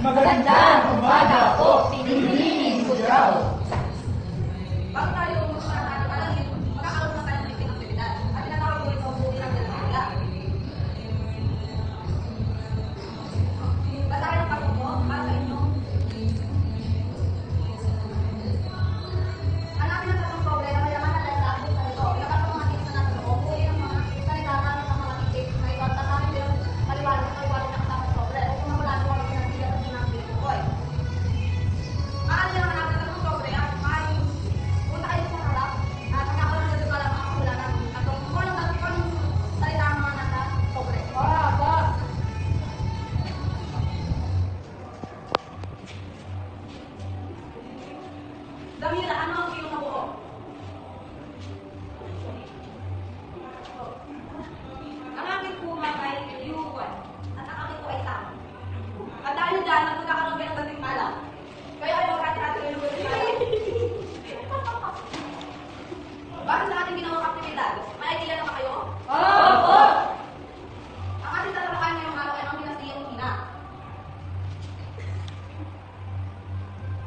Magandang umaga po, pinipinin ko daw. Bago tayo magkakaroon na tayo ng iting aktibidad. At tinatawag ko ito buhay ng dinamika. Basahin ang pagod mo para sa inyo. Hanapin ang tatlong problema na yaman na lalaki sa ito. Ilabas ang mga tips na nasa loob. Buhay ang mga salita gamit ang mga tips na ito. At tasamin din maliwanag na iwalit ang kasama sa problema. Kung mamalado ang mga pinagbigat at pinagbigat ko ay. Maaari na naman natin ang problema at maaari punta kayo sa harap at magkakaroon na doon lang ang kamulanan at kung walang salita ang mga nasa sobre. Damira, ano ang iyong nabuo? Ang aking kuma ay Yuwan at ang aking po ay Sam. At dahil dyan, nagkakaroon kayo ng dating malam. Kaya ayaw hati-hati kayo ng dating malam. Bakit sa ating ginawang aktibidad? May idea na ba kayo? Opo! Ang ating tatalakayan ngayong araw ay ang dinastiyang Hina.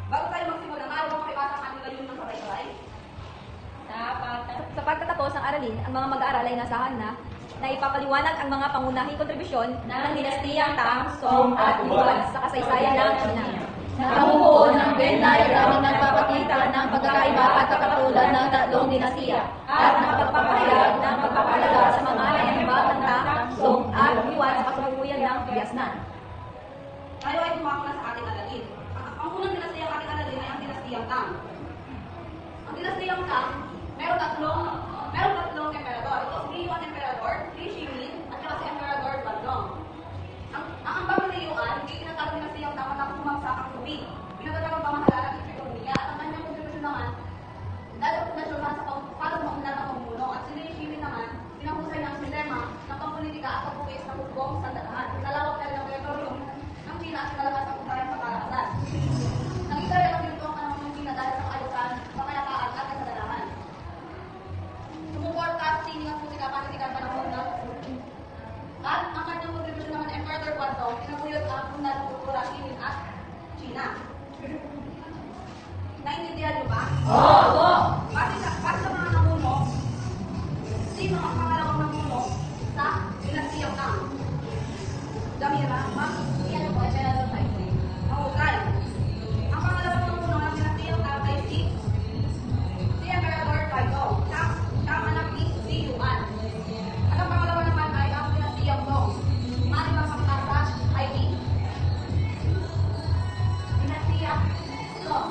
Bago tayo magsimula, maaari mo makibasa ang ating layunin ng sabay-sabay? Sa pagtatapos ng aralin, ang mga mag-aaral ay nasahan na ipapaliwanag ang mga pangunahing kontribusyon ng dinastiyang Tang, Song at Yuan sa kasaysayan ng China. Namumuo ng Venn diagram na nagpapakita ng pagkakaiba at kakatulad ng tatlong dinastiya at nakapagpapahayag ng pagpapalaga sa mga naimbag ng Tang, Song at Yuan sa kasalukuyan ng Biasnan. Tayo ay tumako na sa ating aralin. Ang unang dinastiyang ating aralin ay ang dinastiyang Tang. Ang dinastiyang Tang, meron tatlong emperador. Ito si Yuan Emperador, Li Shimin, at saka si Emperador Bandong. Ang ambag ni Yuan, hindi tinatawag dinastiyang Tang na bumagsak ang tubig. Pinagdadang ang pamahalaan ng ekonomiya at ang kanyang kontribusyon naman, nasyuhan sa pagpapaunlad ng pamumuno. At si Li Shimin naman, pinahusay ng sistema ng pampolitika at pagpupis ng hukbong sandatahan. Pinalawak na rin ang teritoryo ng China at pinalakas ang usayan sa kalakasan. Nag-isaya ang ginto ang panahon ng China dahil sa kaayusan, kapayapaan at kasaganahan. Sumuporta at sining ang musika panitikan panahon ng at ang kanyang kontribusyon naman Emperor Guangdong, pinaguyod ang unad ng kultura Chinin at China. Naintindihan niyo ba? Opo! Base sa mga namuno, sino ang pangalawang namuno sa dinastiyang Tang? Damira, ma'am? Yan po, Emperador Taipei. Mahusay. Ang pangalawang namuno ng dinastiyang Tang ay si Emperador Taizong. Siya ang anak ni si Yuan. At ang pangalawa naman ay ang dinastiyang Song. Mali bang pagkasa ay ni dinastiyang Song.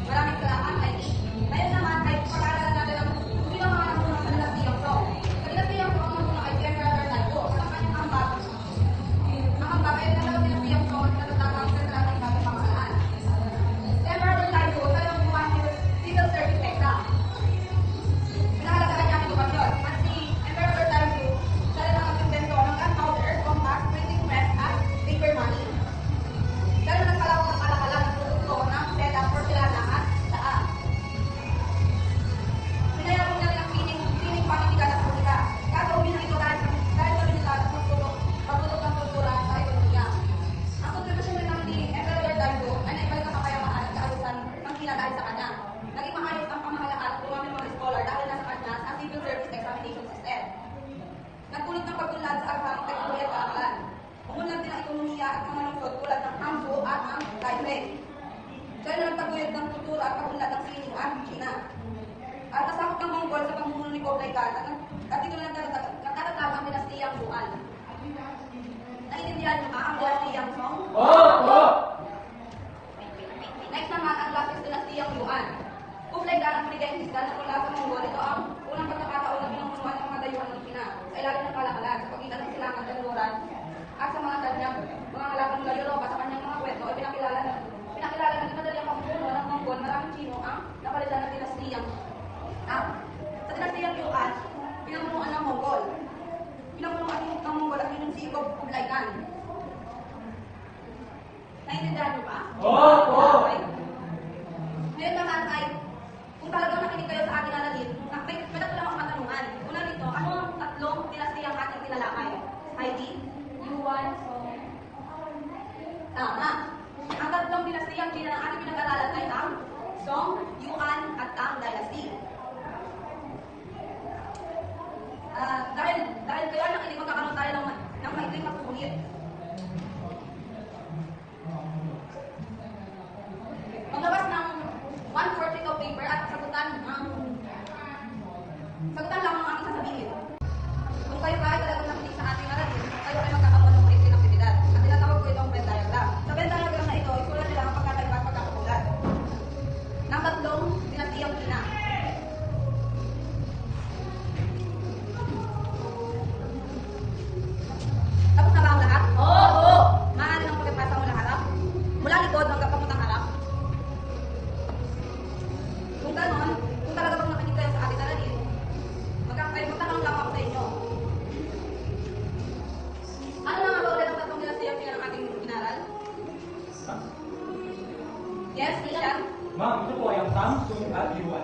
Maraming salamat, Heidi. Ngayon naman ay pag-aaralan natin ang bilang mga namuno sa dinastiyang Song. Sa dinastiyang Song, ang namuno ay si Emperor Taizong. At ang kanyang ambag ay dalawang dinastiyang Song at natatakang sentral ng bagong pamahalaan. Si Emperor Taizong, talagang gumawa ng civil service exam. Pinahalagaan niya ang edukasyon. At si Emperor Taizong, talagang nag-invento ng gunpowder, compact, printing press, at paper money. Dahil nagpalawak ang kalakalan ng produkto ng seda, porcelana at daan. Pinayabong na rin ang pining panitikan at musika. Gagawin na ito dahil sa binitad at pagtutok ng kultura sa ekonomiya. Ang kontribusyon rin ng ni Emperor Taizong ay naibalik ang kapayapaan at kaayusan ng China dahil sa kanya. Naging maayos ang pamahalaan at dumami mga scholar dahil nasa kanya ang civil service examination system. Nagpulot ng pagtunlad sa agham, teknolohiya at kaaralan. Umunlad din ang ekonomiya at mga lungsod tulad ng Hangzhou at ang Taipei. Kaya nagtaguyod ng kultura at pag-unlad ng sining at China. At nasakop ng Mongol sa pamumuno ni Kublai Khan at ito lang natatatag ang dinastiyang Yuan. Naintindihan niyo ba ang dinastiyang Song? Opo! Next naman ang Classic dinastiyang Yuan. Kublai Khan ang binigay ng na mula sa Mongol. Ito ang unang pagkakataon na pinamumunuan ng mga dayuhan ng China sa ilalim ng kalakalan sa pagitan ng silangan, kanluran, yan. Naintindihan niyo ba? Opo! Okay. Ngayon naman ay, kung talagang nakinig kayo sa ating aralin, may tatlo lang ang katanungan. Una rito, ano ang tatlong dinastiyang ating tinalakay? Heidi? Yuan, Song, Tama. Ang tatlong dinastiyang ng ating pinag-aralan ay ang Song, Yuan, at Tang Dynasty. Dahil kaya nakinig, magkakaroon tayo ng maikling pagsusulit. Maglabas ng 1/4 sheet of paper at sagutan lang ang aking sasabihin. Kung kayo kahit talagang nakinig sa ating aralin, kayo ay magkakaroon ng maikling aktibidad. At tinatawag ko itong Venn diagram. Sa Venn diagram na ito, isulat nila ang pagkakaiba at pagkakatulad ng tatlong dinastiyang China. Tapos na ba ang lahat? Oo! Maaari nang pagkipasa mula harap. Mula likod hanggang papuntang harap. Kung ganon, kung talaga bang nakinig kayo sa ating aralin, magtatanong lang ako sa inyo. Ano na nga ba ulit ang tatlong dinastiyang China ng ating inaral? Yes, Christian? Ma'am, ito po ay ang Tang, Song at Yuan.